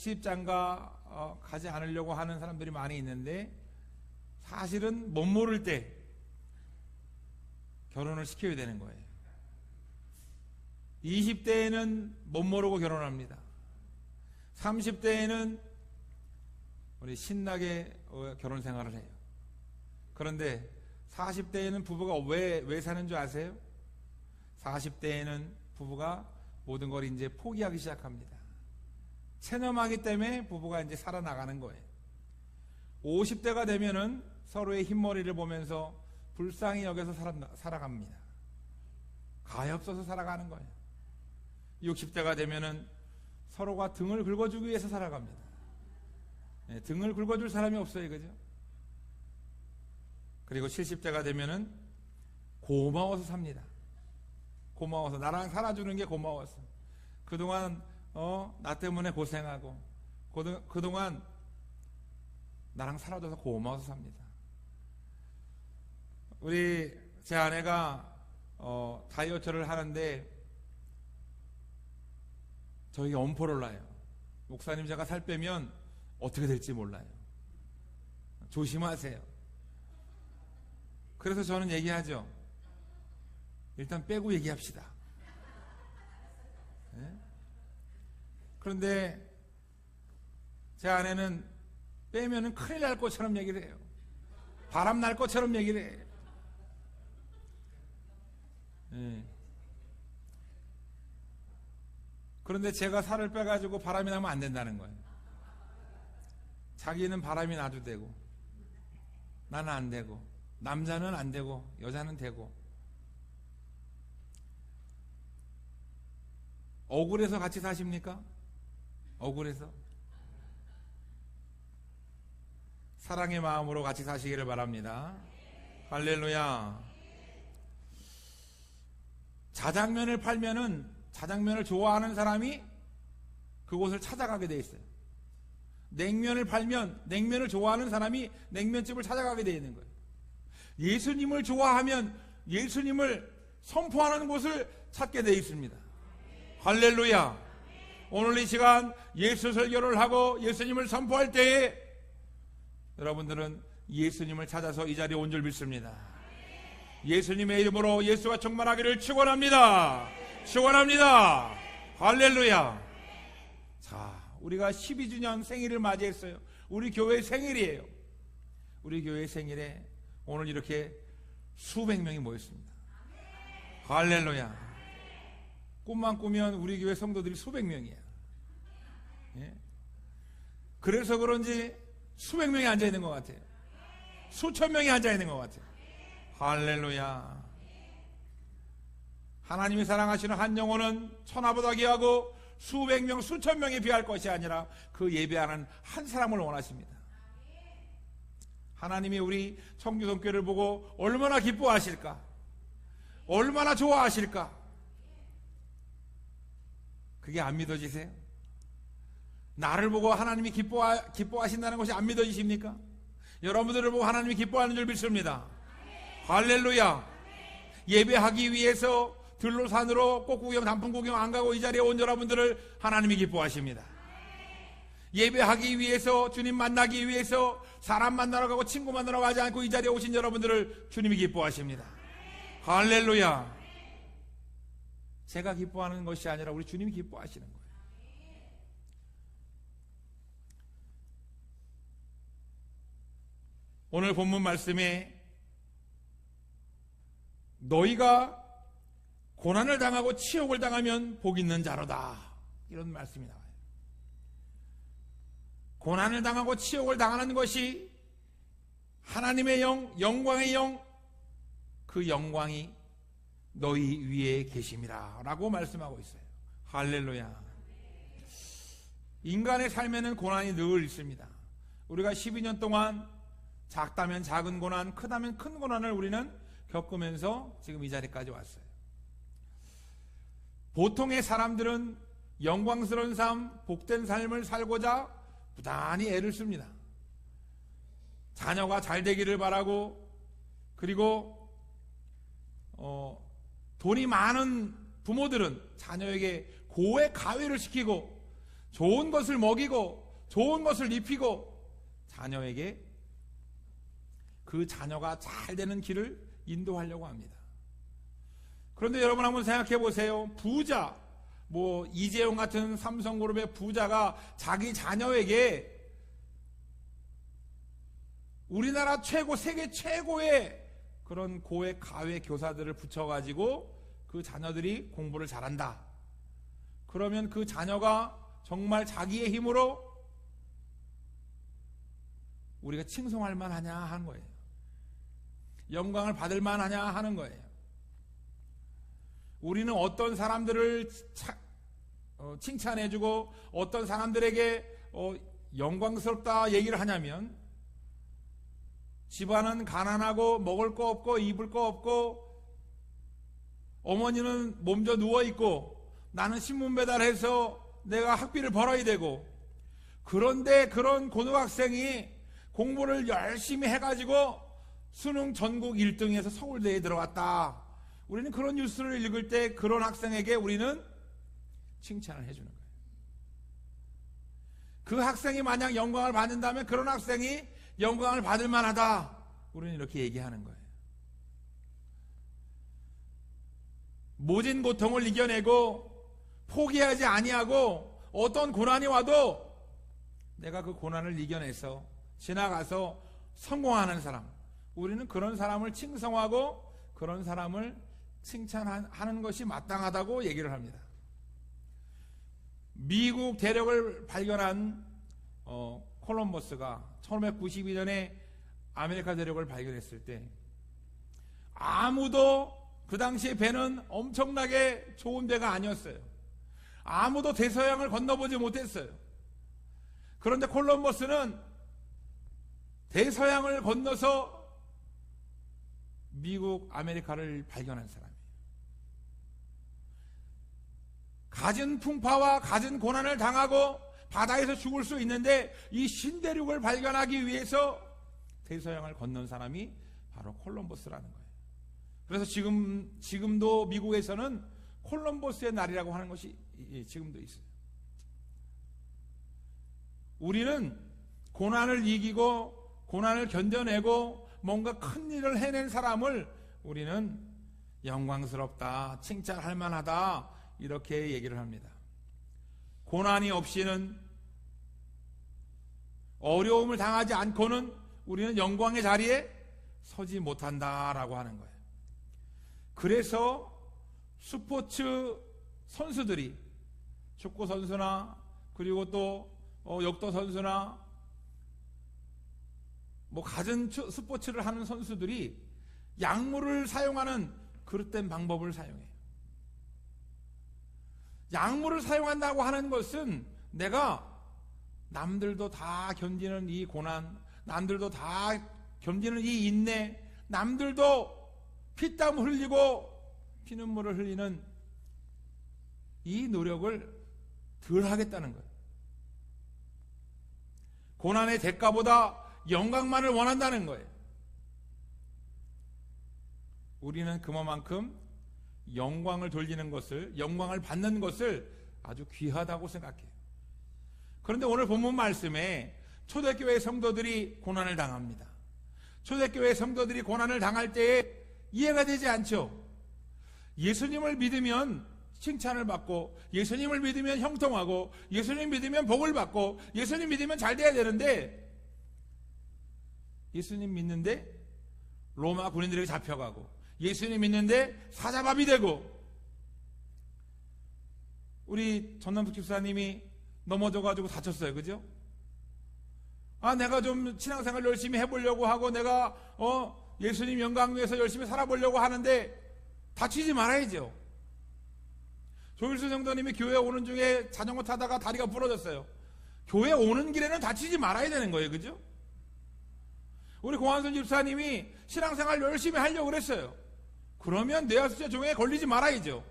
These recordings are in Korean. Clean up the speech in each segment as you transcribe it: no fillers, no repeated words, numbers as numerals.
시집장가 가지 않으려고 하는 사람들이 많이 있는데, 사실은 못 모를 때 결혼을 시켜야 되는 거예요. 20대에는 못 모르고 결혼합니다. 30대에는 우리 신나게 결혼 생활을 해요. 그런데 40대에는 부부가 왜 사는 줄 아세요? 40대에는 부부가 모든 걸 이제 포기하기 시작합니다. 체념하기 때문에 부부가 이제 살아나가는 거예요. 50대가 되면은 서로의 흰머리를 보면서 불쌍히 여겨서 살아갑니다. 가엾어서 살아가는 거예요. 60대가 되면은 서로가 등을 긁어주기 위해서 살아갑니다. 등을 긁어줄 사람이 없어요, 그죠? 그리고 70대가 되면은 고마워서 삽니다. 고마워서, 나랑 살아주는 게 고마워서. 그동안 나 때문에 고생하고 그동안 나랑 살아줘서 고마워서 삽니다. 제 아내가 다이어트를 하는데 저에게 엄포를 놔요. 목사님, 제가 살 빼면 어떻게 될지 몰라요. 조심하세요. 그래서 저는 얘기하죠. 일단 빼고 얘기합시다. 네? 그런데 제 아내는 빼면은 큰일 날 것처럼 얘기를 해요. 바람 날 것처럼 얘기를 해요. 네. 그런데 제가 살을 빼가지고 바람이 나면 안 된다는 거예요. 자기는 바람이 나도 되고 나는 안 되고, 남자는 안 되고 여자는 되고. 억울해서 같이 사십니까? 억울해서? 사랑의 마음으로 같이 사시기를 바랍니다. 할렐루야. 자장면을 팔면은 자장면을 좋아하는 사람이 그곳을 찾아가게 돼 있어요. 냉면을 팔면 냉면을 좋아하는 사람이 냉면집을 찾아가게 돼 있는 거예요. 예수님을 좋아하면 예수님을 선포하는 곳을 찾게 돼 있습니다. 할렐루야. 오늘 이 시간 예수 설교를 하고 예수님을 선포할 때에 여러분들은 예수님을 찾아서 이 자리에 온 줄 믿습니다. 예수님의 이름으로 예수가 충만하기를 축원합니다. 축원합니다. 할렐루야. 자, 우리가 12주년 생일을 맞이했어요. 우리 교회 생일이에요. 우리 교회 생일에 오늘 이렇게 수백 명이 모였습니다. 할렐루야. 꿈만 꾸면 우리 교회 성도들이 수백 명이야. 예? 그래서 그런지 수백 명이 앉아 있는 것 같아요. 수천 명이 앉아 있는 것 같아요. 할렐루야. 하나님이 사랑하시는 한 영혼은 천하보다 귀하고 수백 명, 수천 명에 비할 것이 아니라 그 예배하는 한 사람을 원하십니다. 하나님이 우리 청주성교를 보고 얼마나 기뻐하실까? 얼마나 좋아하실까? 그게 안 믿어지세요? 나를 보고 하나님이 기뻐하신다는 것이 안 믿어지십니까? 여러분들을 보고 하나님이 기뻐하는 줄 믿습니다. 할렐루야. 예배하기 위해서 들로 산으로 꽃구경 단풍구경 안 가고 이 자리에 온 여러분들을 하나님이 기뻐하십니다. 예배하기 위해서, 주님 만나기 위해서 사람 만나러 가고 친구 만나러 가지 않고 이 자리에 오신 여러분들을 주님이 기뻐하십니다. 할렐루야. 제가 기뻐하는 것이 아니라 우리 주님이 기뻐하시는 거예요. 오늘 본문 말씀에 너희가 고난을 당하고 치욕을 당하면 복 있는 자로다, 이런 말씀이 나와요. 고난을 당하고 치욕을 당하는 것이 하나님의 영광의 영, 그 영광이 너희 위에 계심이라 라고 말씀하고 있어요. 할렐루야. 인간의 삶에는 고난이 늘 있습니다. 우리가 12년 동안 작다면 작은 고난, 크다면 큰 고난을 우리는 겪으면서 지금 이 자리까지 왔어요. 보통의 사람들은 영광스러운 삶, 복된 삶을 살고자 부단히 애를 씁니다. 자녀가 잘 되기를 바라고, 그리고 돈이 많은 부모들은 자녀에게 고액 가외를 시키고 좋은 것을 먹이고 좋은 것을 입히고 자녀에게 그 자녀가 잘 되는 길을 인도하려고 합니다. 그런데 여러분 한번 생각해 보세요. 부자, 이재용 같은 삼성그룹의 부자가 자기 자녀에게 우리나라 최고, 세계 최고의 그런 고액 가외 교사들을 붙여가지고 그 자녀들이 공부를 잘한다. 그러면 그 자녀가 정말 자기의 힘으로 우리가 칭송할 만하냐 하는 거예요. 영광을 받을 만하냐 하는 거예요. 우리는 어떤 사람들을 칭찬해주고 어떤 사람들에게 영광스럽다 얘기를 하냐면, 집안은 가난하고 먹을 거 없고 입을 거 없고 어머니는 몸져 누워있고 나는 신문 배달해서 내가 학비를 벌어야 되고, 그런데 그런 고등학생이 공부를 열심히 해가지고 수능 전국 1등에서 서울대에 들어갔다. 우리는 그런 뉴스를 읽을 때 그런 학생에게 우리는 칭찬을 해주는 거예요. 그 학생이 만약 영광을 받는다면 그런 학생이 영광을 받을 만하다. 우리는 이렇게 얘기하는 거예요. 모진 고통을 이겨내고 포기하지 아니하고 어떤 고난이 와도 내가 그 고난을 이겨내서 지나가서 성공하는 사람, 우리는 그런 사람을 칭송하고 그런 사람을 칭찬하는 것이 마땅하다고 얘기를 합니다. 미국 대륙을 발견한 콜럼버스가 1592년에 아메리카 대륙을 발견했을 때 아무도 그 당시에 배는 엄청나게 좋은 배가 아니었어요. 아무도 대서양을 건너보지 못했어요. 그런데 콜럼버스는 대서양을 건너서 미국 아메리카를 발견한 사람이에요. 갖은 풍파와 갖은 고난을 당하고 바다에서 죽을 수 있는데 이 신대륙을 발견하기 위해서 대서양을 건넌 사람이 바로 콜럼버스라는 거예요. 그래서 지금도 미국에서는 콜럼버스의 날이라고 하는 것이 지금도 있어요. 우리는 고난을 이기고 고난을 견뎌내고 뭔가 큰 일을 해낸 사람을 우리는 영광스럽다, 칭찬할 만하다, 이렇게 얘기를 합니다. 고난이 없이는, 어려움을 당하지 않고는 우리는 영광의 자리에 서지 못한다라고 하는 거예요. 그래서 스포츠 선수들이, 축구 선수나 그리고 또 역도 선수나 갖은 스포츠를 하는 선수들이 약물을 사용하는 그릇된 방법을 사용해요. 약물을 사용한다고 하는 것은 내가 남들도 다 견디는 이 고난, 남들도 다 견디는 이 인내, 남들도 피땀 흘리고 피눈물을 흘리는 이 노력을 덜 하겠다는 거예요. 고난의 대가보다 영광만을 원한다는 거예요. 우리는 그만큼 영광을 돌리는 것을, 영광을 받는 것을 아주 귀하다고 생각해요. 그런데 오늘 본문 말씀에 초대교회 성도들이 고난을 당합니다. 초대교회 성도들이 고난을 당할 때에 이해가 되지 않죠. 예수님을 믿으면 칭찬을 받고, 예수님을 믿으면 형통하고, 예수님 믿으면 복을 받고, 예수님 믿으면 잘 돼야 되는데, 예수님 믿는데 로마 군인들에게 잡혀가고, 예수님 믿는데 사자밥이 되고, 우리 전남숙 집사님이 넘어져가지고 다쳤어요. 그죠? 내가 좀 신앙생활 열심히 해보려고 하고 내가 예수님 영광 위해서 열심히 살아보려고 하는데 다치지 말아야죠. 조일수 성도님이 교회 오는 중에 자전거 타다가 다리가 부러졌어요. 교회 오는 길에는 다치지 말아야 되는 거예요. 그죠? 우리 공한선 집사님이 신앙생활 열심히 하려고 그랬어요. 그러면 뇌하수체 종에 걸리지 말아야죠.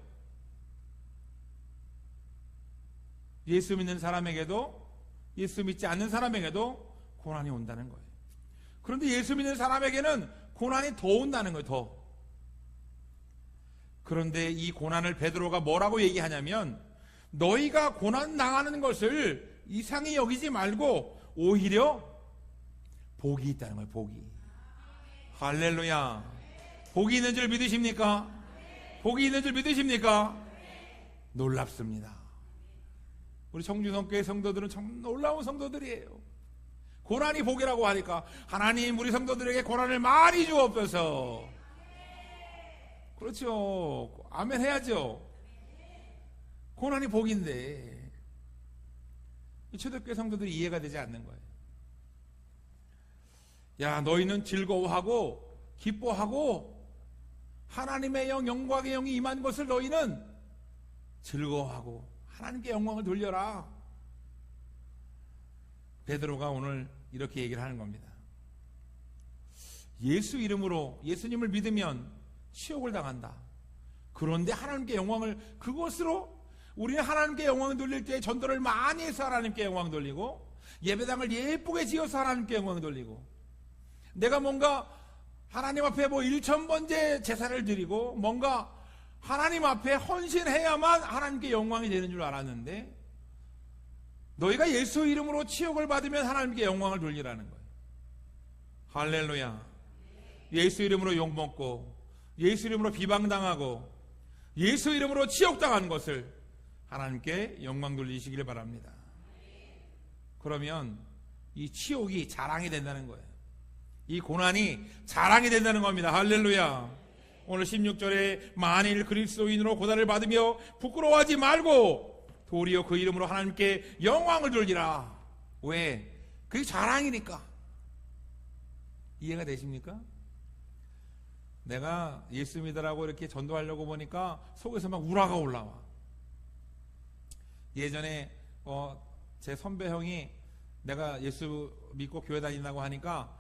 예수 믿는 사람에게도 예수 믿지 않는 사람에게도 고난이 온다는 거예요. 그런데 예수 믿는 사람에게는 고난이 더 온다는 거예요. 더. 그런데 이 고난을 베드로가 뭐라고 얘기하냐면, 너희가 고난 당하는 것을 이상히 여기지 말고 오히려 복이 있다는 거예요. 복이. 할렐루야. 복이 있는 줄 믿으십니까? 복이 있는 줄 믿으십니까? 놀랍습니다. 우리 청주성교회 성도들은 참 놀라운 성도들이에요. 고난이 복이라고 하니까 하나님 우리 성도들에게 고난을 많이 주옵소서. 그렇죠. 아멘 해야죠. 고난이 복인데 이 초대교회 성도들이 이해가 되지 않는 거예요. 야, 너희는 즐거워하고 기뻐하고 하나님의 영광의 영이 임한 것을 너희는 즐거워하고 하나님께 영광을 돌려라. 베드로가 오늘 이렇게 얘기를 하는 겁니다. 예수 이름으로 예수님을 믿으면 치욕을 당한다. 그런데 하나님께 영광을, 그것으로 우리는 하나님께 영광을 돌릴 때 전도를 많이 해서 하나님께 영광 돌리고 예배당을 예쁘게 지어서 하나님께 영광 돌리고 내가 뭔가 하나님 앞에 뭐 1000번째 제사를 드리고 뭔가 하나님 앞에 헌신해야만 하나님께 영광이 되는 줄 알았는데 너희가 예수 이름으로 치욕을 받으면 하나님께 영광을 돌리라는 거예요. 할렐루야. 예수 이름으로 욕먹고 예수 이름으로 비방당하고 예수 이름으로 치욕당한 것을 하나님께 영광 돌리시기를 바랍니다. 그러면 이 치욕이 자랑이 된다는 거예요. 이 고난이 자랑이 된다는 겁니다. 할렐루야. 오늘 16절에 만일 그리스도인으로 고난을 받으며 부끄러워하지 말고 도리어 그 이름으로 하나님께 영광을 돌리라. 왜? 그게 자랑이니까. 이해가 되십니까? 내가 예수 믿으라고 이렇게 전도하려고 보니까 속에서 막 우라가 올라와. 예전에 제 선배 형이 내가 예수 믿고 교회 다닌다고 하니까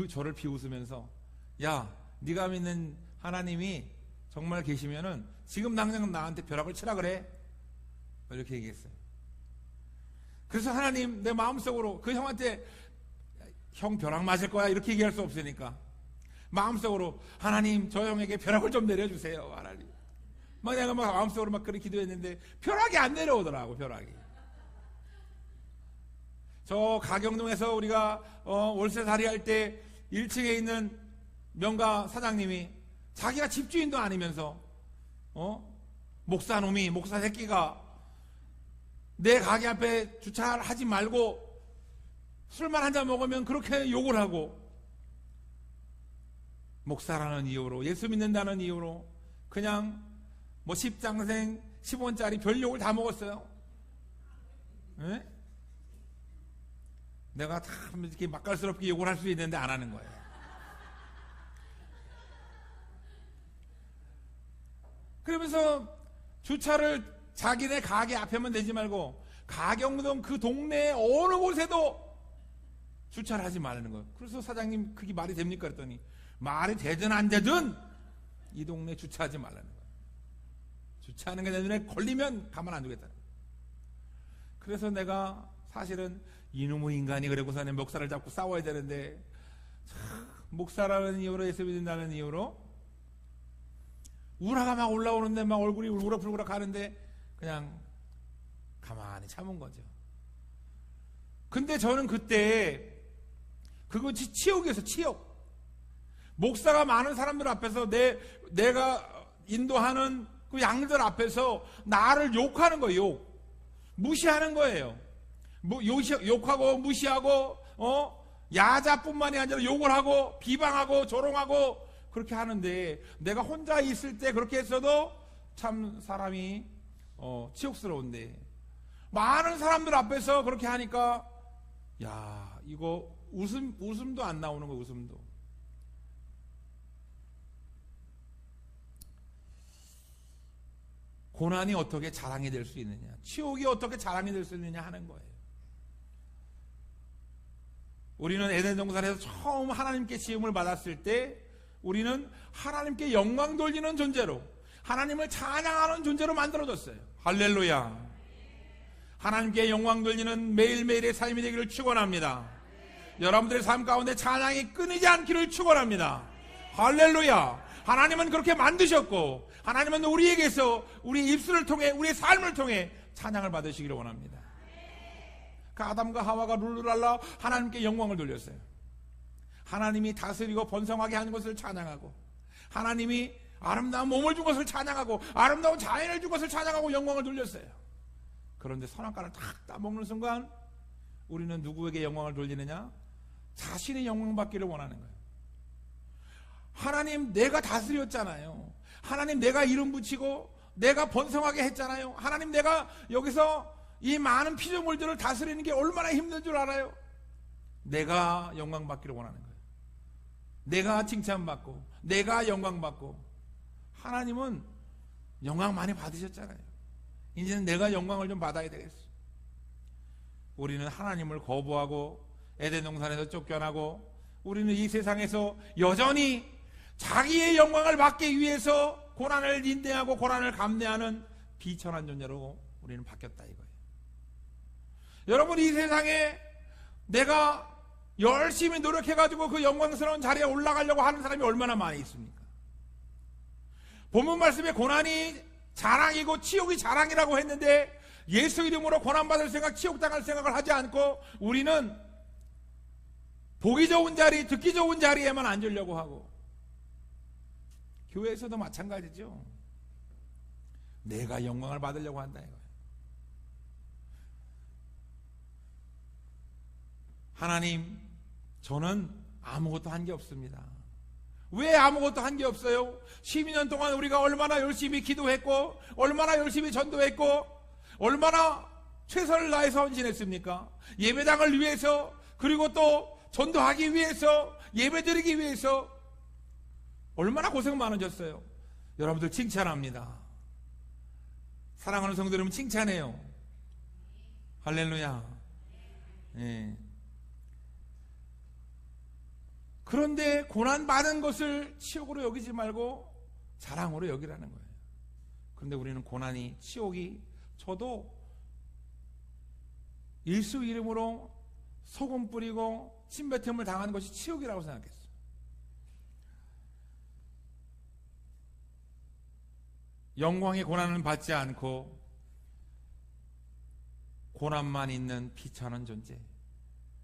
저를 비웃으면서 야, 네가 믿는 하나님이 정말 계시면은 지금 당장 나한테 벼락을 치라 그래. 이렇게 얘기했어요. 그래서 하나님 내 마음속으로 그 형한테 형 벼락 맞을 거야 이렇게 얘기할 수 없으니까 마음속으로 하나님 저 형에게 벼락을 좀 내려주세요. 하나님. 막 내가 막 마음속으로 막 그렇게 기도했는데 벼락이 안 내려오더라고. 벼락이. 저 가경동에서 우리가 월세살이 할 때 1층에 있는 명가 사장님이 자기가 집주인도 아니면서 목사놈이 목사 새끼가 내 가게 앞에 주차하지 말고 술만 한잔 먹으면 그렇게 욕을 하고 목사라는 이유로 예수 믿는다는 이유로 그냥 뭐 10장생 10원짜리 별 욕을 다 먹었어요. 네? 내가 참 이렇게 맛깔스럽게 욕을 할 수 있는데 안 하는 거예요. 그러면서 주차를 자기네 가게 앞에만 내지 말고 가경동 그 동네 어느 곳에도 주차를 하지 말라는 거예요. 그래서 사장님 그게 말이 됩니까? 그랬더니 말이 되든 안 되든 이 동네 주차하지 말라는 거예요. 주차하는 게 내 눈에 걸리면 가만 안 두겠다는 거예요. 그래서 내가 사실은 이놈의 인간이 그러고서는 목사를 잡고 싸워야 되는데 목사라는 이유로 예수 믿는다는 이유로 우라가 막 올라오는데 막 얼굴이 울그락불그락 하는데 그냥 가만히 참은 거죠. 근데 저는 그때 그것이 치욕이었어. 치욕. 목사가 많은 사람들 앞에서 내가 인도하는 그 양들 앞에서 나를 욕하는 거예요. 욕. 무시하는 거예요. 욕하고 무시하고 야자뿐만이 아니라 욕을 하고 비방하고 조롱하고 그렇게 하는데 내가 혼자 있을 때 그렇게 했어도 참 사람이 치욕스러운데 많은 사람들 앞에서 그렇게 하니까 야, 이거 웃음도 안 나오는 거예요. 웃음도. 고난이 어떻게 자랑이 될 수 있느냐, 치욕이 어떻게 자랑이 될 수 있느냐 하는 거예요. 우리는 에덴 동산에서 처음 하나님께 지음을 받았을 때 우리는 하나님께 영광 돌리는 존재로, 하나님을 찬양하는 존재로 만들어졌어요. 할렐루야. 하나님께 영광 돌리는 매일매일의 삶이 되기를 축원합니다. 여러분들의 삶 가운데 찬양이 끊이지 않기를 축원합니다. 할렐루야. 하나님은 그렇게 만드셨고, 하나님은 우리에게서 우리 입술을 통해, 우리의 삶을 통해 찬양을 받으시기를 원합니다. 그 아담과 하와가 룰루랄라 하나님께 영광을 돌렸어요. 하나님이 다스리고 번성하게 한 것을 찬양하고, 하나님이 아름다운 몸을 준 것을 찬양하고, 아름다운 자연을 준 것을 찬양하고 영광을 돌렸어요. 그런데 선악과를 탁 따먹는 순간 우리는 누구에게 영광을 돌리느냐? 자신의 영광 받기를 원하는 거예요. 하나님, 내가 다스렸잖아요. 하나님, 내가 이름 붙이고 내가 번성하게 했잖아요. 하나님, 내가 여기서 이 많은 피조물들을 다스리는 게 얼마나 힘든 줄 알아요? 내가 영광 받기를 원하는 거예요. 내가 칭찬받고, 내가 영광 받고. 하나님은 영광 많이 받으셨잖아요. 이제는 내가 영광을 좀 받아야 되겠어. 우리는 하나님을 거부하고 에덴 동산에서 쫓겨나고, 우리는 이 세상에서 여전히 자기의 영광을 받기 위해서 고난을 인내하고 고난을 감내하는 비천한 존재로 우리는 바뀌었다 이거예요. 여러분, 이 세상에 내가 열심히 노력해가지고 그 영광스러운 자리에 올라가려고 하는 사람이 얼마나 많이 있습니까? 본문 말씀에 고난이 자랑이고 치욕이 자랑이라고 했는데, 예수 이름으로 고난받을 생각, 치욕당할 생각을 하지 않고 우리는 보기 좋은 자리, 듣기 좋은 자리에만 앉으려고 하고, 교회에서도 마찬가지죠. 내가 영광을 받으려고 한다 이거예요. 하나님, 저는 아무것도 한 게 없습니다. 왜 아무것도 한 게 없어요? 12년 동안 우리가 얼마나 열심히 기도했고, 얼마나 열심히 전도했고, 얼마나 최선을 다해서 헌신했습니까? 예배당을 위해서, 그리고 또 전도하기 위해서, 예배드리기 위해서 얼마나 고생 많으셨어요. 여러분들 칭찬합니다. 사랑하는 성도 여러분, 칭찬해요. 할렐루야. 예. 그런데 고난받은 것을 치욕으로 여기지 말고 자랑으로 여기라는 거예요. 그런데 우리는 고난이, 치욕이, 저도 예수 이름으로 소금 뿌리고 침뱉음을 당하는 것이 치욕이라고 생각했어요. 영광의 고난을 받지 않고 고난만 있는 비천한 존재.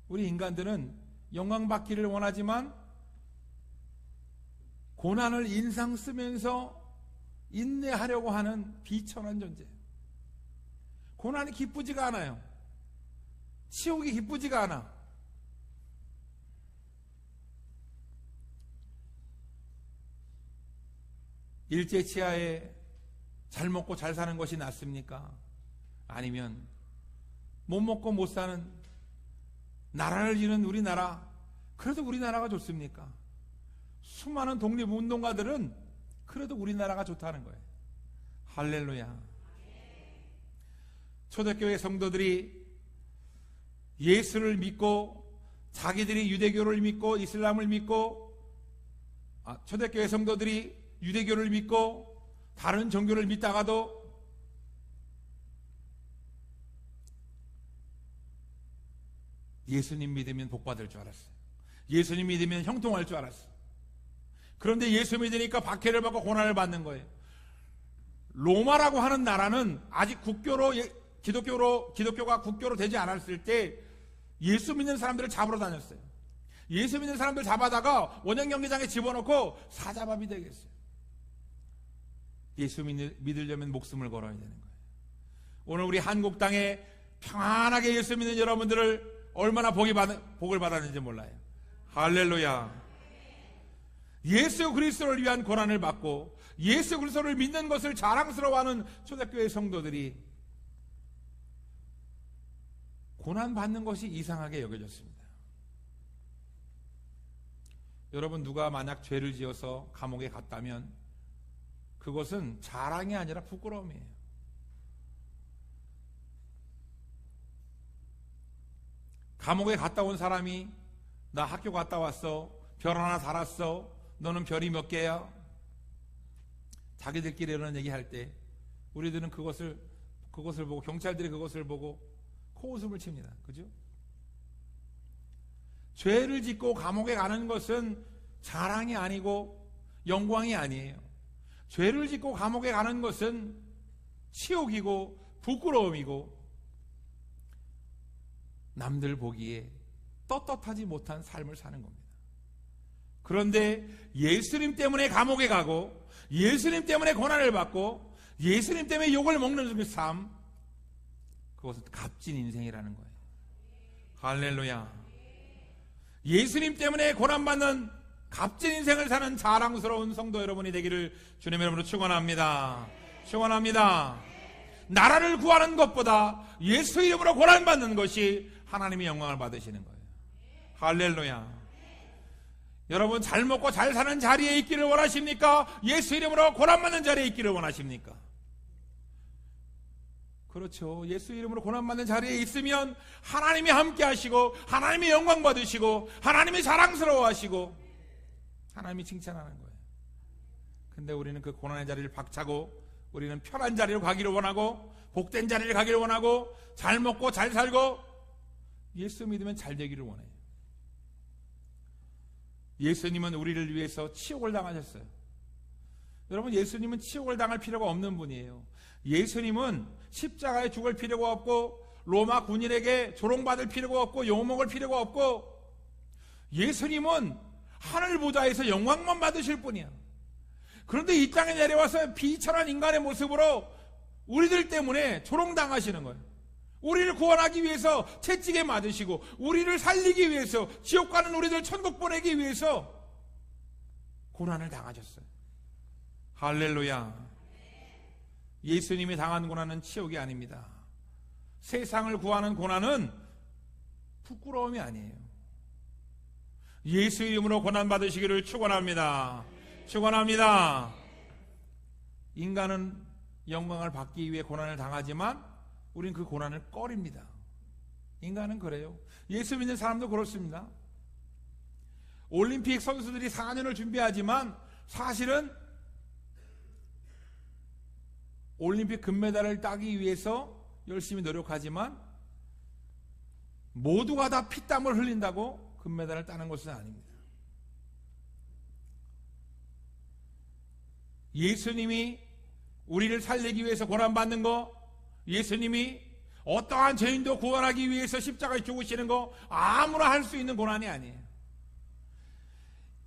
우리 인간들은 영광 받기를 원하지만 고난을 인상 쓰면서 인내하려고 하는 비천한 존재. 고난이 기쁘지가 않아요. 치욕이 기쁘지가 않아. 일제치하에 잘 먹고 잘 사는 것이 낫습니까? 아니면 못 먹고 못 사는 나라를 잃은 우리나라, 그래도 우리나라가 좋습니까? 수많은 독립운동가들은 그래도 우리나라가 좋다는 거예요. 할렐루야. 초대교회 성도들이 예수를 믿고, 자기들이 유대교를 믿고 이슬람을 믿고, 초대교회 성도들이 유대교를 믿고 다른 종교를 믿다가도 예수님 믿으면 복받을 줄 알았어요. 예수님 믿으면 형통할 줄 알았어요. 그런데 예수 믿으니까 박해를 받고 고난을 받는 거예요. 로마라고 하는 나라는 아직 기독교가 국교로 되지 않았을 때 예수 믿는 사람들을 잡으러 다녔어요. 예수 믿는 사람들 잡아다가 원형 경기장에 집어넣고 사자밥이 되겠어요. 예수 믿으려면 목숨을 걸어야 되는 거예요. 오늘 우리 한국 땅에 평안하게 예수 믿는 여러분들을 얼마나 복을 받았는지 몰라요. 할렐루야. 예수 그리스도를 위한 고난을 받고 예수 그리스도를 믿는 것을 자랑스러워하는 초대교회 성도들이 고난받는 것이 이상하게 여겨졌습니다. 여러분, 누가 만약 죄를 지어서 감옥에 갔다면 그것은 자랑이 아니라 부끄러움이에요. 감옥에 갔다 온 사람이 나 학교 갔다 왔어, 별 하나 달았어, 너는 별이 몇 개야? 자기들끼리 이런 얘기할 때 우리들은 그것을 보고, 경찰들이 그것을 보고 코웃음을 칩니다. 그죠? 죄를 짓고 감옥에 가는 것은 자랑이 아니고 영광이 아니에요. 죄를 짓고 감옥에 가는 것은 치욕이고 부끄러움이고 남들 보기에 떳떳하지 못한 삶을 사는 겁니다. 그런데 예수님 때문에 감옥에 가고 예수님 때문에 고난을 받고 예수님 때문에 욕을 먹는 그 삶, 그것은 값진 인생이라는 거예요. 할렐루야. 예수님 때문에 고난받는 값진 인생을 사는 자랑스러운 성도 여러분이 되기를 주님의 이름으로 축원합니다. 축원합니다. 나라를 구하는 것보다 예수 이름으로 고난받는 것이 하나님의 영광을 받으시는 거예요. 할렐루야. 여러분, 잘 먹고 잘 사는 자리에 있기를 원하십니까? 예수 이름으로 고난받는 자리에 있기를 원하십니까? 그렇죠. 예수 이름으로 고난받는 자리에 있으면 하나님이 함께 하시고 하나님이 영광 받으시고 하나님이 자랑스러워하시고 하나님이 칭찬하는 거예요. 근데 우리는 그 고난의 자리를 박차고 우리는 편한 자리로 가기를 원하고 복된 자리를 가기를 원하고 잘 먹고 잘 살고 예수 믿으면 잘 되기를 원해요. 예수님은 우리를 위해서 치욕을 당하셨어요. 여러분, 예수님은 치욕을 당할 필요가 없는 분이에요. 예수님은 십자가에 죽을 필요가 없고 로마 군인에게 조롱받을 필요가 없고 욕먹을 필요가 없고 예수님은 하늘 보좌에서 영광만 받으실 분이야. 그런데 이 땅에 내려와서 비천한 인간의 모습으로 우리들 때문에 조롱당하시는 거예요. 우리를 구원하기 위해서 채찍에 맞으시고 우리를 살리기 위해서 지옥 가는 우리들 천국 보내기 위해서 고난을 당하셨어요. 할렐루야. 예수님이 당한 고난은 치욕이 아닙니다. 세상을 구하는 고난은 부끄러움이 아니에요. 예수 이름으로 고난 받으시기를 축원합니다. 축원합니다. 인간은 영광을 받기 위해 고난을 당하지만 우린 그 고난을 꺼립니다. 인간은 그래요. 예수 믿는 사람도 그렇습니다. 올림픽 선수들이 4년을 준비하지만 사실은 올림픽 금메달을 따기 위해서 열심히 노력하지만 모두가 다 피땀을 흘린다고 금메달을 따는 것은 아닙니다. 예수님이 우리를 살리기 위해서 고난받는 거, 예수님이 어떠한 죄인도 구원하기 위해서 십자가에 죽으시는 거 아무나 할 수 있는 고난이 아니에요.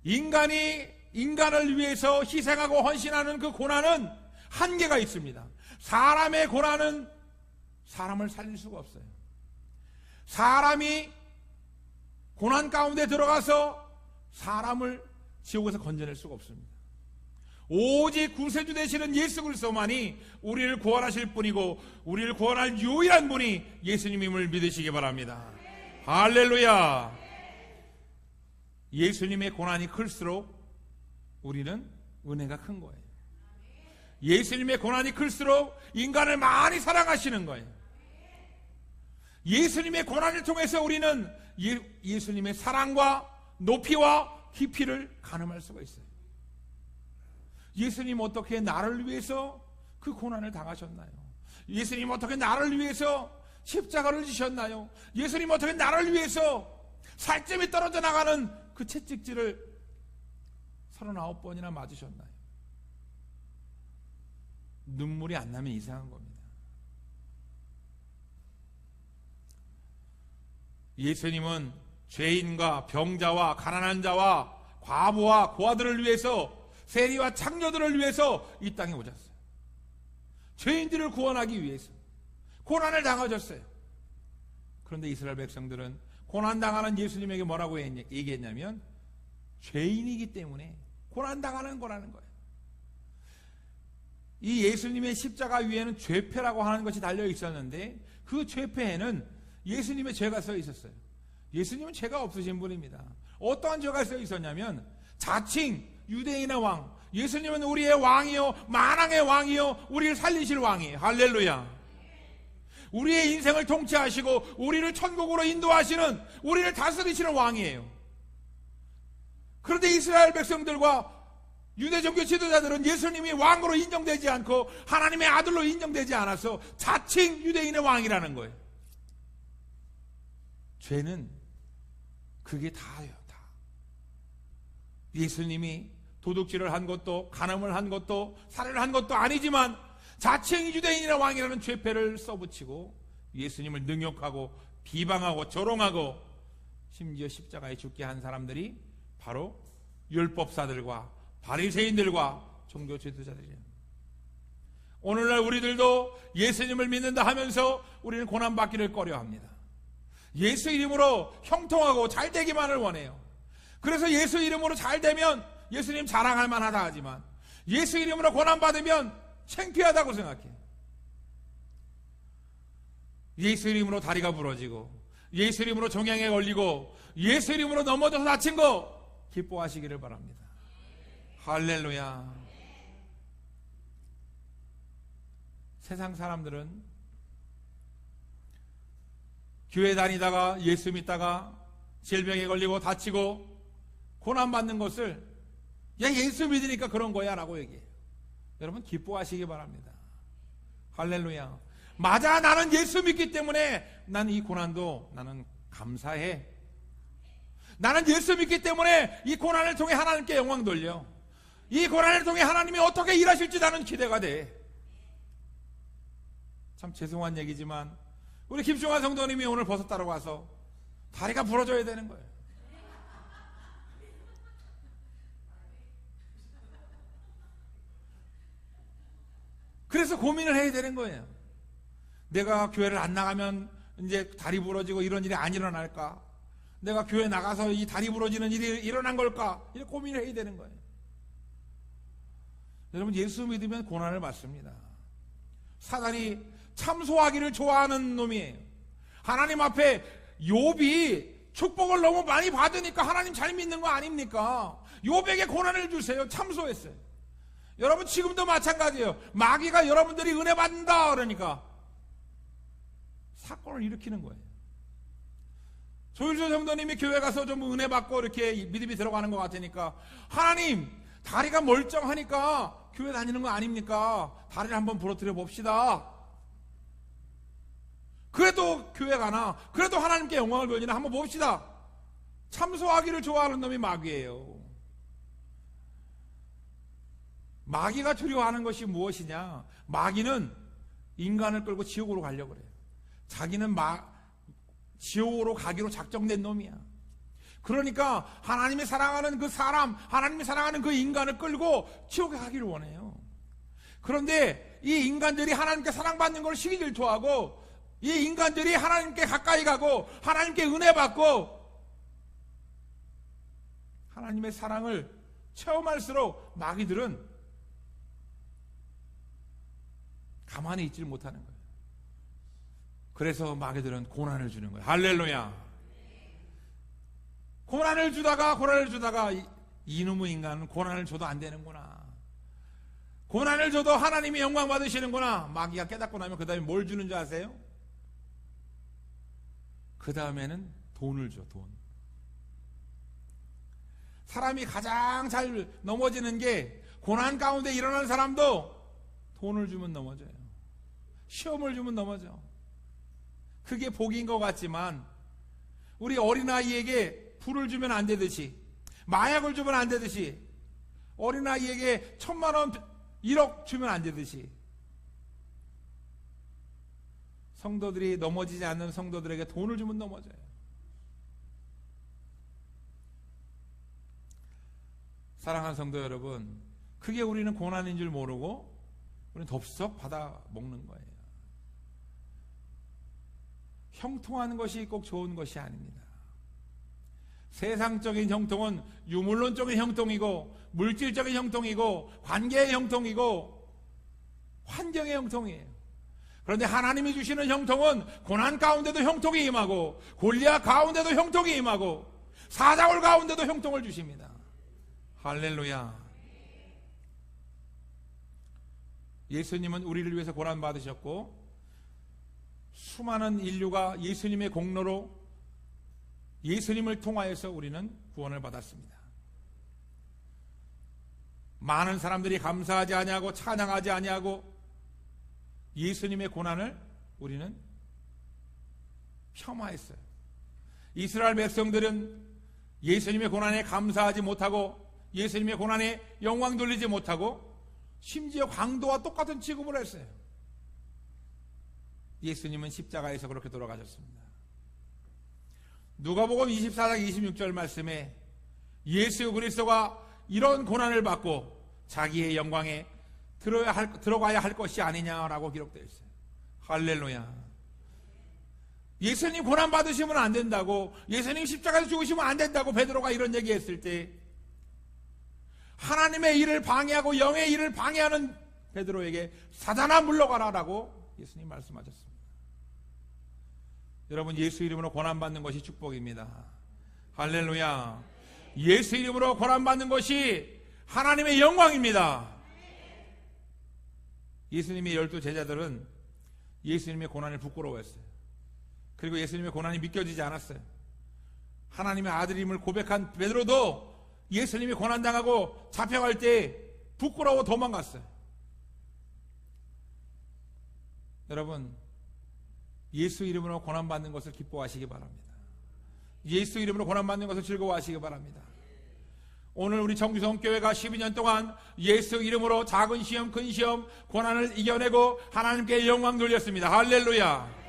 인간이 인간을 위해서 희생하고 헌신하는 그 고난은 한계가 있습니다. 사람의 고난은 사람을 살릴 수가 없어요. 사람이 고난 가운데 들어가서 사람을 지옥에서 건져낼 수가 없습니다. 오직 구세주 되시는 예수 그리스도만이 우리를 구원하실 분이고 우리를 구원할 유일한 분이 예수님임을 믿으시기 바랍니다. 할렐루야. 예수님의 고난이 클수록 우리는 은혜가 큰 거예요. 예수님의 고난이 클수록 인간을 많이 사랑하시는 거예요. 예수님의 고난을 통해서 우리는 예수님의 사랑과 높이와 깊이를 가늠할 수가 있어요. 예수님 어떻게 나를 위해서 그 고난을 당하셨나요? 예수님 어떻게 나를 위해서 십자가를 지셨나요? 예수님 어떻게 나를 위해서 살점이 떨어져 나가는 그 채찍질을 39번이나 맞으셨나요? 눈물이 안 나면 이상한 겁니다. 예수님은 죄인과 병자와 가난한 자와 과부와 고아들을 위해서 세리와 창녀들을 위해서 이 땅에 오셨어요. 죄인들을 구원하기 위해서 고난을 당하셨어요. 그런데 이스라엘 백성들은 고난당하는 예수님에게 뭐라고 얘기했냐면 죄인이기 때문에 고난당하는 거라는 거예요. 이 예수님의 십자가 위에는 죄패라고 하는 것이 달려 있었는데 그 죄패에는 예수님의 죄가 써 있었어요. 예수님은 죄가 없으신 분입니다. 어떠한 죄가 써 있었냐면 자칭 유대인의 왕, 예수님은 우리의 왕이요 만왕의 왕이요 우리를 살리실 왕이에요. 할렐루야. 우리의 인생을 통치하시고 우리를 천국으로 인도하시는, 우리를 다스리시는 왕이에요. 그런데 이스라엘 백성들과 유대 종교 지도자들은 예수님이 왕으로 인정되지 않고 하나님의 아들로 인정되지 않아서 자칭 유대인의 왕이라는 거예요. 죄는 그게 다예요. 다. 예수님이 도둑질을 한 것도, 간음을 한 것도, 살해를 한 것도 아니지만 자칭 유대인이나 왕이라는 죄패를 써붙이고 예수님을 능욕하고 비방하고 조롱하고 심지어 십자가에 죽게 한 사람들이 바로 율법사들과 바리새인들과 종교 지도자들이에요. 오늘날 우리들도 예수님을 믿는다 하면서 우리는 고난받기를 꺼려합니다. 예수 이름으로 형통하고 잘 되기만을 원해요. 그래서 예수 이름으로 잘 되면 예수님 자랑할 만하다 하지만 예수 이름으로 고난받으면 창피하다고 생각해요. 예수 이름으로 다리가 부러지고 예수 이름으로 종양에 걸리고 예수 이름으로 넘어져서 다친 거 기뻐하시기를 바랍니다. 할렐루야. 세상 사람들은 교회 다니다가 예수 믿다가 질병에 걸리고 다치고 고난받는 것을 야 예수 믿으니까 그런 거야 라고 얘기해요. 여러분 기뻐하시기 바랍니다. 할렐루야. 맞아, 나는 예수 믿기 때문에 나는 이 고난도 나는 감사해. 나는 예수 믿기 때문에 이 고난을 통해 하나님께 영광 돌려. 이 고난을 통해 하나님이 어떻게 일하실지 나는 기대가 돼. 참 죄송한 얘기지만 우리 김종환 성도님이 오늘 버섯 따러 와서 다리가 부러져야 되는 거예요. 그래서 고민을 해야 되는 거예요. 내가 교회를 안 나가면 이제 다리 부러지고 이런 일이 안 일어날까? 내가 교회 나가서 이 다리 부러지는 일이 일어난 걸까? 이렇게 고민을 해야 되는 거예요. 여러분 예수 믿으면 고난을 받습니다. 사단이 참소하기를 좋아하는 놈이에요. 하나님 앞에 욥이 축복을 너무 많이 받으니까 하나님 잘 믿는 거 아닙니까? 욥에게 고난을 주세요. 참소했어요. 여러분 지금도 마찬가지예요. 마귀가 여러분들이 은혜 받는다 그러니까 사건을 일으키는 거예요. 조일조 성도님이 교회 가서 좀 은혜 받고 이렇게 믿음이 들어가는 것 같으니까 하나님 다리가 멀쩡하니까 교회 다니는 거 아닙니까? 다리를 한번 부러뜨려 봅시다. 그래도 교회 가나? 그래도 하나님께 영광을 돌리나? 한번 봅시다. 참소하기를 좋아하는 놈이 마귀예요. 마귀가 두려워하는 것이 무엇이냐? 마귀는 인간을 끌고 지옥으로 가려고 그래요. 자기는 지옥으로 가기로 작정된 놈이야. 그러니까 하나님이 사랑하는 그 사람, 하나님이 사랑하는 그 인간을 끌고 지옥에 가기를 원해요. 그런데 이 인간들이 하나님께 사랑받는 걸 시기 질투하고 이 인간들이 하나님께 가까이 가고 하나님께 은혜 받고 하나님의 사랑을 체험할수록 마귀들은 가만히 있지를 못하는 거예요. 그래서 마귀들은 고난을 주는 거예요. 할렐루야. 고난을 주다가 이놈의 인간은 고난을 줘도 안 되는구나. 고난을 줘도 하나님이 영광 받으시는구나. 마귀가 깨닫고 나면 그 다음에 뭘 주는 줄 아세요? 그 다음에는 돈을 줘. 돈. 사람이 가장 잘 넘어지는 게 고난 가운데 일어난 사람도 돈을 주면 넘어져요. 시험을 주면 넘어져. 그게 복인 것 같지만 우리 어린아이에게 불을 주면 안 되듯이 마약을 주면 안 되듯이 어린아이에게 1,000만 원 1억 주면 안 되듯이 성도들이 넘어지지 않는 성도들에게 돈을 주면 넘어져요. 사랑하는 성도 여러분, 그게 우리는 고난인 줄 모르고 우리는 덥석 받아 먹는 거예요. 형통하는 것이 꼭 좋은 것이 아닙니다. 세상적인 형통은 유물론적인 형통이고 물질적인 형통이고 관계의 형통이고 환경의 형통이에요. 그런데 하나님이 주시는 형통은 고난 가운데도 형통이 임하고 골리앗 가운데도 형통이 임하고 사자굴 가운데도 형통을 주십니다. 할렐루야. 예수님은 우리를 위해서 고난 받으셨고 수많은 인류가 예수님의 공로로 예수님을 통하여서 우리는 구원을 받았습니다. 많은 사람들이 감사하지 아니하고 찬양하지 아니하고 예수님의 고난을 우리는 폄하했어요. 이스라엘 백성들은 예수님의 고난에 감사하지 못하고 예수님의 고난에 영광 돌리지 못하고 심지어 강도와 똑같은 취급을 했어요. 예수님은 십자가에서 그렇게 돌아가셨습니다. 누가복음 24장 26절 말씀에 예수 그리스도가 이런 고난을 받고 자기의 영광에 들어가야 할 것이 아니냐라고 기록되어 있어요. 할렐루야. 예수님 고난 받으시면 안 된다고, 예수님 십자가에서 죽으시면 안 된다고 베드로가 이런 얘기했을 때 하나님의 일을 방해하고 영의 일을 방해하는 베드로에게 사단아 물러가라라고 예수님 말씀하셨습니다. 여러분, 예수 이름으로 고난받는 것이 축복입니다. 할렐루야. 예수 이름으로 고난받는 것이 하나님의 영광입니다. 예수님의 12 제자들은 예수님의 고난을 부끄러워했어요. 그리고 예수님의 고난이 믿겨지지 않았어요. 하나님의 아들임을 고백한 베드로도 예수님이 고난당하고 잡혀갈 때 부끄러워 도망갔어요. 여러분, 예수 이름으로 고난받는 것을 기뻐하시기 바랍니다. 예수 이름으로 고난받는 것을 즐거워하시기 바랍니다. 오늘 우리 정규성교회가 12년 동안 예수 이름으로 작은 시험, 큰 시험, 고난을 이겨내고 하나님께 영광 돌렸습니다. 할렐루야.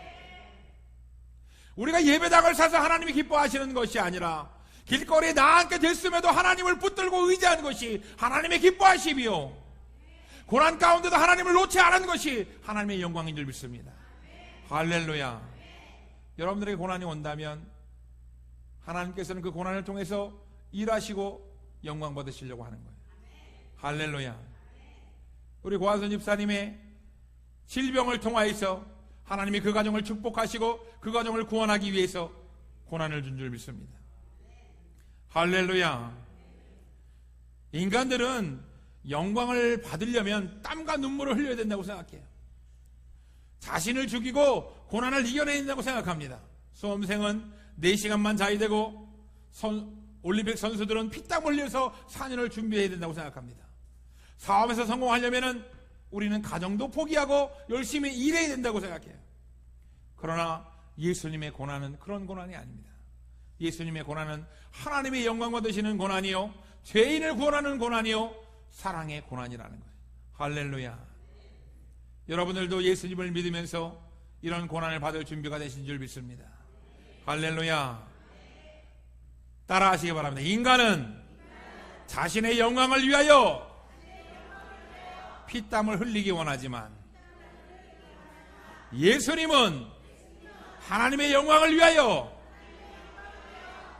우리가 예배당을 사서 하나님이 기뻐하시는 것이 아니라 길거리에 나와 함께 됐음에도 하나님을 붙들고 의지하는 것이 하나님의 기뻐하심이요, 고난 가운데도 하나님을 놓지 않은 것이 하나님의 영광인 줄 믿습니다. 할렐루야. 여러분들에게 고난이 온다면 하나님께서는 그 고난을 통해서 일하시고 영광 받으시려고 하는 거예요. 할렐루야. 우리 고한선 집사님의 질병을 통하여서 하나님이 그 가정을 축복하시고 그 가정을 구원하기 위해서 고난을 준 줄 믿습니다. 할렐루야. 인간들은 영광을 받으려면 땀과 눈물을 흘려야 된다고 생각해요. 자신을 죽이고 고난을 이겨내야 된다고 생각합니다. 수험생은 4시간만 자야 되고 올림픽 선수들은 피땀 흘려서 4년을 준비해야 된다고 생각합니다. 사업에서 성공하려면 우리는 가정도 포기하고 열심히 일해야 된다고 생각해요. 그러나 예수님의 고난은 그런 고난이 아닙니다. 예수님의 고난은 하나님의 영광 받으시는 고난이요, 죄인을 구원하는 고난이요, 사랑의 고난이라는 거예요. 할렐루야. 여러분들도 예수님을 믿으면서 이런 고난을 받을 준비가 되신 줄 믿습니다. 할렐루야. 따라하시기 바랍니다. 인간은 자신의 영광을 위하여 피땀을 흘리기 원하지만 예수님은 하나님의 영광을 위하여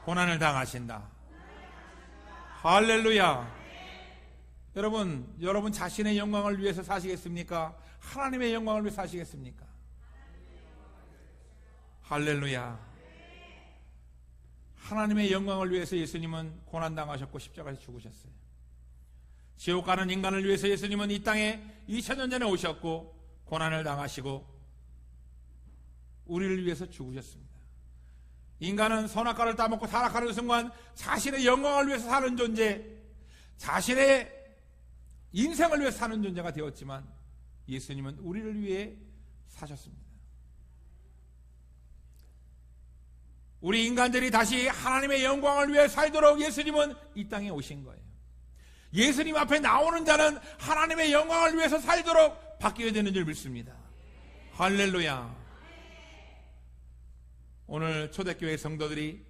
고난을 당하신다. 할렐루야. 여러분 자신의 영광을 위해서 사시겠습니까? 하나님의 영광을 위해 사시겠습니까? 할렐루야. 하나님의 영광을 위해서 예수님은 고난당하셨고 십자가에서 죽으셨어요. 지옥 가는 인간을 위해서 예수님은 이 땅에 2000년 전에 오셨고 고난을 당하시고 우리를 위해서 죽으셨습니다. 인간은 선악과를 따먹고 타락하는 순간 자신의 영광을 위해서 사는 존재, 자신의 인생을 위해서 사는 존재가 되었지만 예수님은 우리를 위해 사셨습니다. 우리 인간들이 다시 하나님의 영광을 위해 살도록 예수님은 이 땅에 오신 거예요. 예수님 앞에 나오는 자는 하나님의 영광을 위해서 살도록 바뀌어야 되는 줄 믿습니다. 할렐루야. 오늘 초대교회 성도들이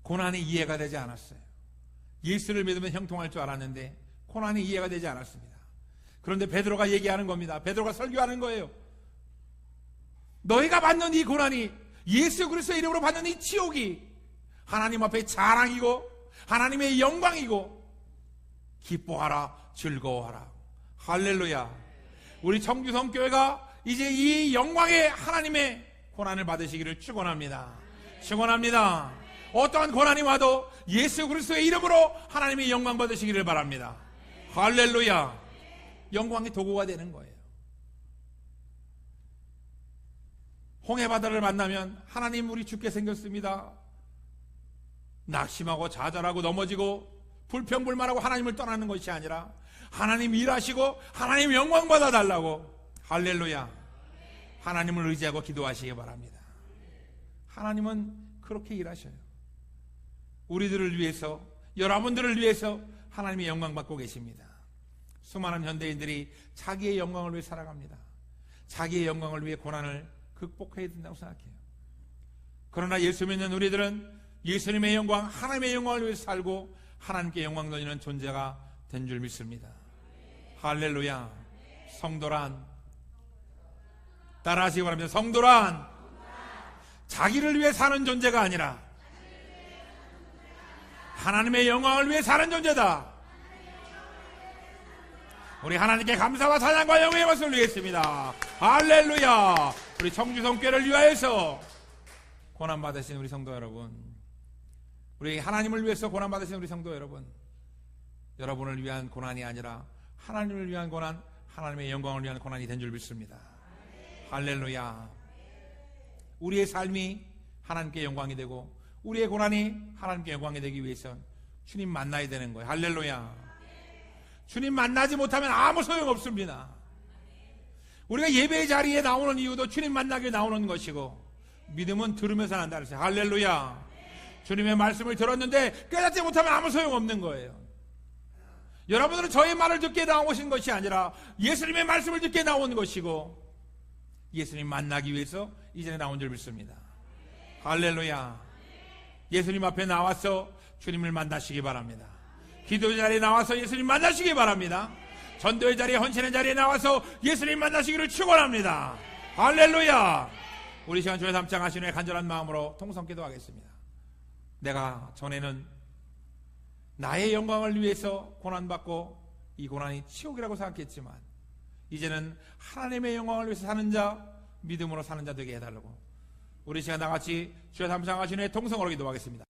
고난이 이해가 되지 않았어요. 예수를 믿으면 형통할 줄 알았는데 고난이 이해가 되지 않았습니다. 그런데 베드로가 얘기하는 겁니다. 베드로가 설교하는 거예요. 너희가 받는 이 고난이, 예수 그리스도의 이름으로 받는 이 치욕이 하나님 앞에 자랑이고 하나님의 영광이고 기뻐하라, 즐거워하라. 할렐루야. 우리 청주성교회가 이제 이 영광의 하나님의 고난을 받으시기를 축원합니다. 축원합니다. 어떠한 고난이 와도 예수 그리스도의 이름으로 하나님의 영광 받으시기를 바랍니다. 할렐루야. 영광의 도구가 되는 거예요. 홍해바다를 만나면 하나님 우리 죽게 생겼습니다. 낙심하고 좌절하고 넘어지고 불평불만하고 하나님을 떠나는 것이 아니라 하나님 일하시고 하나님 영광 받아달라고, 할렐루야, 하나님을 의지하고 기도하시기 바랍니다. 하나님은 그렇게 일하셔요. 우리들을 위해서, 여러분들을 위해서 하나님의 영광 받고 계십니다. 수많은 현대인들이 자기의 영광을 위해 살아갑니다. 자기의 영광을 위해 고난을 극복해야 된다고 생각해요. 그러나 예수 믿는 우리들은 예수님의 영광, 하나님의 영광을 위해서 살고 하나님께 영광 돌리는 존재가 된 줄 믿습니다. 할렐루야. 성도란, 따라하시기 바랍니다. 성도란 자기를 위해 사는 존재가 아니라 하나님의 영광을 위해 사는 존재다. 우리 하나님께 감사와 찬양과 영광의 말씀을 드리겠습니다. 할렐루야. 우리 청주성교회를 위하여서 고난받으신 우리 성도 여러분, 우리 하나님을 위해서 고난받으신 우리 성도 여러분, 여러분을 위한 고난이 아니라 하나님을 위한 고난, 하나님의 영광을 위한 고난이 된 줄 믿습니다. 할렐루야. 우리의 삶이 하나님께 영광이 되고 우리의 고난이 하나님께 영광이 되기 위해선 주님 만나야 되는 거예요. 할렐루야. 주님 만나지 못하면 아무 소용없습니다. 우리가 예배의 자리에 나오는 이유도 주님 만나게 나오는 것이고, 믿음은 들으면서 난다 그랬어요. 할렐루야. 주님의 말씀을 들었는데 깨닫지 못하면 아무 소용없는 거예요. 여러분들은 저의 말을 듣게 나오신 것이 아니라 예수님의 말씀을 듣게 나온 것이고, 예수님 만나기 위해서 이 자리에 나온 줄 믿습니다. 할렐루야. 예수님 앞에 나와서 주님을 만나시기 바랍니다. 기도 자리에 나와서 예수님 만나시기 바랍니다. 전도의 자리에, 헌신의 자리에 나와서 예수님 만나시기를 축원합니다. 할렐루야. 우리 시간 주에 담장하신 후에 간절한 마음으로 통성 기도하겠습니다. 내가 전에는 나의 영광을 위해서 고난받고 이 고난이 치욕이라고 생각했지만 이제는 하나님의 영광을 위해서 사는 자, 믿음으로 사는 자 되게 해달라고 우리 시간 다같이 주여 담장하신 후에 통성으로 기도하겠습니다.